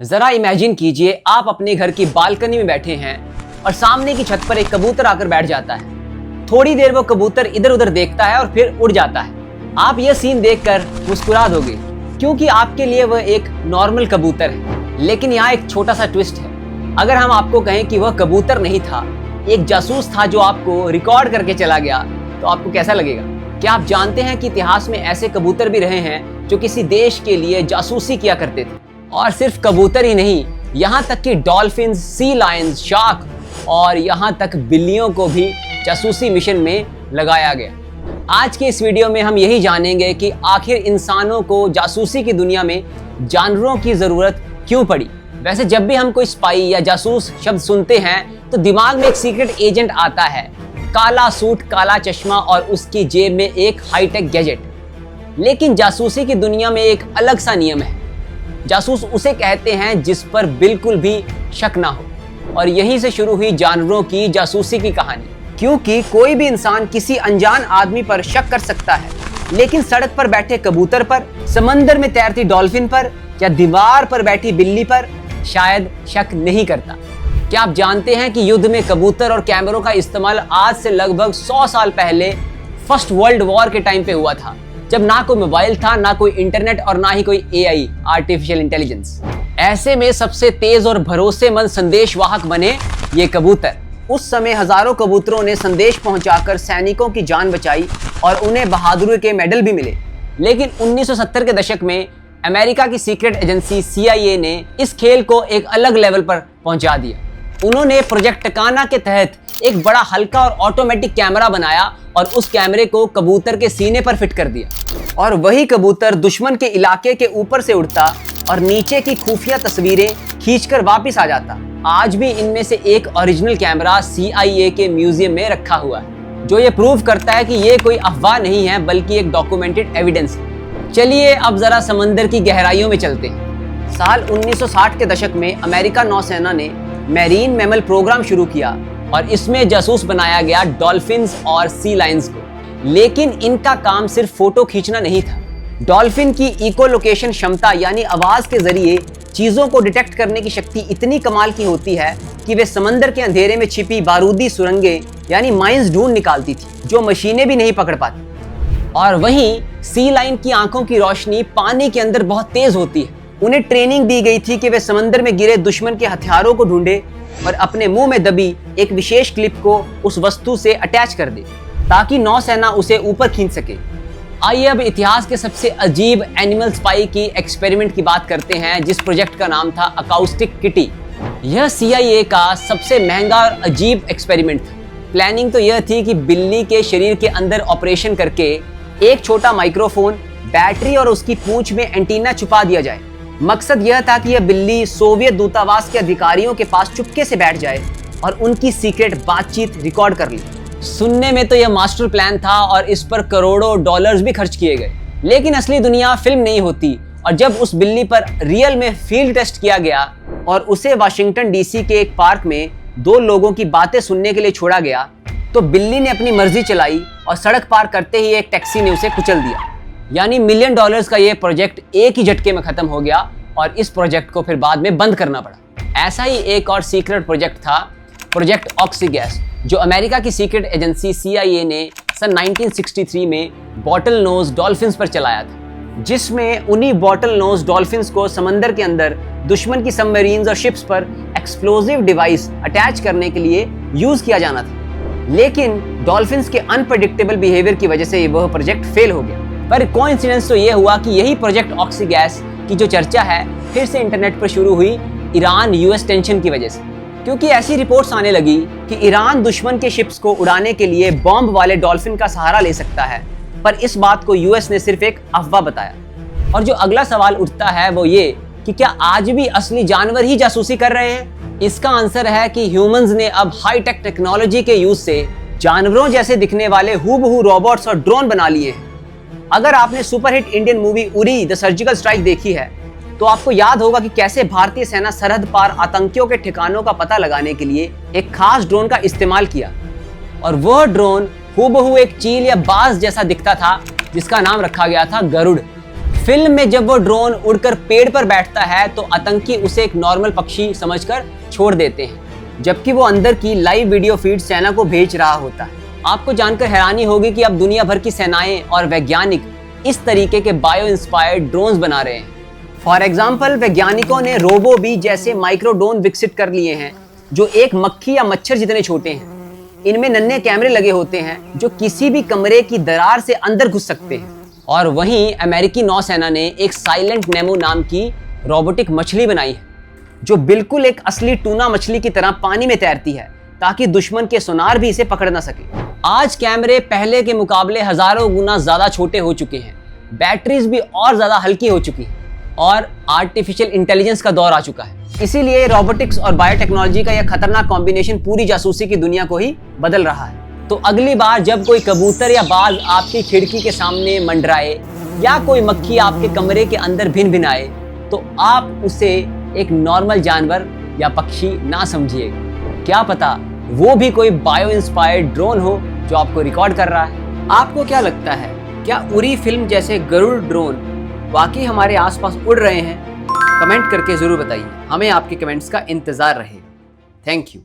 जरा इमेजिन कीजिए, आप अपने घर की बालकनी में बैठे हैं और सामने की छत पर एक कबूतर आकर बैठ जाता है। थोड़ी देर वो कबूतर इधर उधर देखता है और फिर उड़ जाता है। आप यह सीन देखकर मुस्कुरा दोगे क्योंकि आपके लिए वह एक नॉर्मल कबूतर है। लेकिन यहाँ एक छोटा सा ट्विस्ट है। अगर हम आपको कहें कि वह कबूतर नहीं था, एक जासूस था जो आपको रिकॉर्ड करके चला गया, तो आपको कैसा लगेगा? क्या आप जानते हैं कि इतिहास में ऐसे कबूतर भी रहे हैं जो किसी देश के लिए जासूसी किया करते थे? और सिर्फ कबूतर ही नहीं, यहाँ तक कि डॉल्फिन, सी लायंस, शार्क और यहाँ तक बिल्लियों को भी जासूसी मिशन में लगाया गया। आज के इस वीडियो में हम यही जानेंगे कि आखिर इंसानों को जासूसी की दुनिया में जानवरों की जरूरत क्यों पड़ी। वैसे जब भी हम कोई स्पाई या जासूस शब्द सुनते हैं तो दिमाग में एक सीक्रेट एजेंट आता है, काला सूट, काला चश्मा और उसकी जेब में एक हाईटेक गैजेट। लेकिन जासूसी की दुनिया में एक अलग सा नियम है। जासूस उसे कहते हैं जिस पर बिल्कुल भी शक ना हो। और यहीं से शुरू हुई जानवरों की जासूसी की कहानी। क्योंकि कोई भी इंसान किसी अनजान आदमी पर शक कर सकता है, लेकिन सड़क पर बैठे कबूतर पर, समंदर में तैरती डॉल्फिन पर या दीवार पर बैठी बिल्ली पर शायद शक नहीं करता। क्या आप जानते हैं कि युद्ध में कबूतर और कैमरों का इस्तेमाल आज से लगभग 100 साल पहले फर्स्ट वर्ल्ड वॉर के टाइम पे हुआ था, जब ना कोई मोबाइल था, ना कोई इंटरनेट और ना ही कोई एआई, आर्टिफिशियल इंटेलिजेंस। ऐसे में सबसे तेज और भरोसेमंद संदेशवाहक बने ये कबूतर। उस समय हजारों कबूतरों ने संदेश पहुंचाकर सैनिकों की जान बचाई और उन्हें बहादुरी के मेडल भी मिले। लेकिन 1970 के दशक में अमेरिका की सीक्रेट एजेंसी CIA ने इस खेल को एक अलग लेवल पर पहुंचा दिया। उन्होंने प्रोजेक्ट टकाना के तहत एक बड़ा हल्का और ऑटोमेटिक कैमरा बनाया और उस कैमरे को कबूतर के सीने पर फिट कर दिया। और वही कबूतर दुश्मन के इलाके के ऊपर से उड़ता और नीचे की खुफिया तस्वीरें खींचकर वापस आ जाता। आज भी इनमें से एक ओरिजिनल कैमरा CIA के म्यूजियम में रखा हुआ है, जो ये प्रूव करता है कि ये कोई अफवाह नहीं है बल्कि एक डॉक्यूमेंटेड एविडेंस है। चलिए अब जरा समंदर की गहराइयों में चलते हैं। साल 1960 के दशक में अमेरिका नौसेना ने मैरीन मैमल प्रोग्राम शुरू किया और इसमें जासूस बनाया गया डॉल्फिन्स और सी लायंस को। लेकिन इनका काम सिर्फ फोटो खींचना नहीं था। डॉल्फिन की इकोलोकेशन क्षमता यानी आवाज के जरिए चीजों को डिटेक्ट करने की शक्ति इतनी कमाल की होती है कि वे समंदर के अंधेरे में छिपी बारूदी सुरंगें यानी माइंस ढूंढ निकालती थी, जो मशीनें भी नहीं पकड़ पाती। और वहीं सी लाइन की आंखों की रोशनी पानी के अंदर बहुत तेज होती है। उन्हें ट्रेनिंग दी गई थी कि वे समंदर में गिरे दुश्मन के हथियारों को ढूंढे और अपने मुंह में दबी एक विशेष क्लिप को उस वस्तु से अटैच कर दे ताकि नौसेना उसे ऊपर खींच सके। आइए अब इतिहास के सबसे अजीब एनिमल स्पाई की एक्सपेरिमेंट की बात करते हैं, जिस प्रोजेक्ट का नाम था अकाउस्टिक किटी। यह CIA का सबसे महंगा और अजीब एक्सपेरिमेंट था। प्लानिंग तो यह थी कि बिल्ली के शरीर के अंदर ऑपरेशन करके एक छोटा माइक्रोफोन, बैटरी और उसकी पूंछ में एंटीना छुपा दिया जाए। मकसद यह था कि यह बिल्ली सोवियत दूतावास के अधिकारियों के पास चुपके से बैठ जाए और उनकी सीक्रेट बातचीत रिकॉर्ड कर ली। सुनने में तो यह मास्टर प्लान था और इस पर करोड़ों डॉलर्स भी खर्च किए गए। लेकिन असली दुनिया फिल्म नहीं होती, और जब उस बिल्ली पर रियल में फील्ड टेस्ट किया गया और उसे वाशिंगटन DC के एक पार्क में 2 लोगों की बातें सुनने के लिए छोड़ा गया, तो बिल्ली ने अपनी मर्जी चलाई और सड़क पार करते ही एक टैक्सी ने उसे कुचल दिया। यानी $1 मिलियन का ये प्रोजेक्ट एक ही झटके में खत्म हो गया और इस प्रोजेक्ट को फिर बाद में बंद करना पड़ा। ऐसा ही एक और सीक्रेट प्रोजेक्ट था, प्रोजेक्ट ऑक्सीगैस, जो अमेरिका की सीक्रेट एजेंसी CIA ने सन 1963 में बॉटल नोज डॉल्फिन्स पर चलाया था, जिसमें उन्हीं बॉटल नोज डॉल्फिन्स को समंदर के अंदर दुश्मन की सबमरीन्स और शिप्स पर एक्सप्लोजिव डिवाइस अटैच करने के लिए यूज किया जाना था। लेकिन डॉल्फिन्स के अनप्रेडिक्टेबल बिहेवियर की वजह से वह प्रोजेक्ट फेल हो गया। पर कोइंसिडेंस तो यह हुआ कि यही प्रोजेक्ट ऑक्सीगैस की जो चर्चा है फिर से इंटरनेट पर शुरू हुई ईरान US टेंशन की वजह से। क्योंकि ऐसी रिपोर्ट्स आने लगी कि ईरान दुश्मन के शिप्स को उड़ाने के लिए बॉम्ब वाले डॉल्फिन का सहारा ले सकता है, पर इस बात को US ने सिर्फ एक अफवाह बताया। और जो अगला सवाल उठता है वो ये कि क्या आज भी असली जानवर ही जासूसी कर रहे हैं? इसका आंसर है कि ह्यूमंस ने अब हाईटेक टेक्नोलॉजी के यूज से जानवरों जैसे दिखने वाले हूबहू रोबोट्स और ड्रोन बना लिए हैं। अगर आपने superhit Indian movie Uri the surgical strike देखी है तो आपको याद होगा कि कैसे भारतीय सेना सरहद पार आतंकियों के ठिकानों का पता लगाने के लिए एक खास ड्रोन का इस्तेमाल किया। और वह ड्रोन हूबहू एक चील या बाज जैसा दिखता था, जिसका नाम रखा गया था गरुड़। फिल्म में जब वो ड्रोन उड़कर पेड़ पर बैठता है तो आतंकी उसे एक नॉर्मल पक्षी समझकर छोड़ देते हैं, जबकि वो अंदर की लाइव वीडियो फीड सेना को भेज रहा होता है। आपको जानकर हैरानी होगी कि अब दुनिया भर की सेनाएं और वैज्ञानिक इस तरीके के बायो इंस्पायर्ड ड्रोन्स बना रहे हैं। फॉर एग्जाम्पल, वैज्ञानिकों ने रोबो बी जैसे माइक्रो ड्रोन विकसित कर लिए हैं जो एक मक्खी या मच्छर जितने छोटे हैं। इनमें नन्हे कैमरे लगे होते हैं जो किसी भी कमरे की दरार से अंदर घुस सकते हैं। और वहीं अमेरिकी नौसेना ने एक साइलेंट नेमो नाम की रोबोटिक मछली बनाई है जो बिल्कुल एक असली टूना मछली की तरह पानी में तैरती है ताकि दुश्मन के सोनार भी इसे पकड़ ना सके। आज कैमरे पहले के मुकाबले हजारों गुना ज्यादा छोटे हो चुके हैं, बैटरीज भी और ज्यादा हल्की हो चुकी हैं और आर्टिफिशियल इंटेलिजेंस का दौर आ चुका है। इसीलिए रोबोटिक्स और बायोटेक्नोलॉजी का यह खतरनाक कॉम्बिनेशन पूरी जासूसी की दुनिया को ही बदल रहा है। तो अगली बार जब कोई कबूतर या बाज आपकी खिड़की के सामने मंडराए या कोई मक्खी आपके कमरे के अंदर भिन भिनाए तो आप उसे एक नॉर्मल जानवर या पक्षी ना समझिएगा। क्या पता वो भी कोई बायो इंस्पायर्ड ड्रोन हो जो आपको रिकॉर्ड कर रहा है। आपको क्या लगता है, क्या उरी फिल्म जैसे गरुड़ ड्रोन वाकई हमारे आसपास उड़ रहे हैं? कमेंट करके जरूर बताइए, हमें आपके कमेंट्स का इंतजार रहे। Thank you.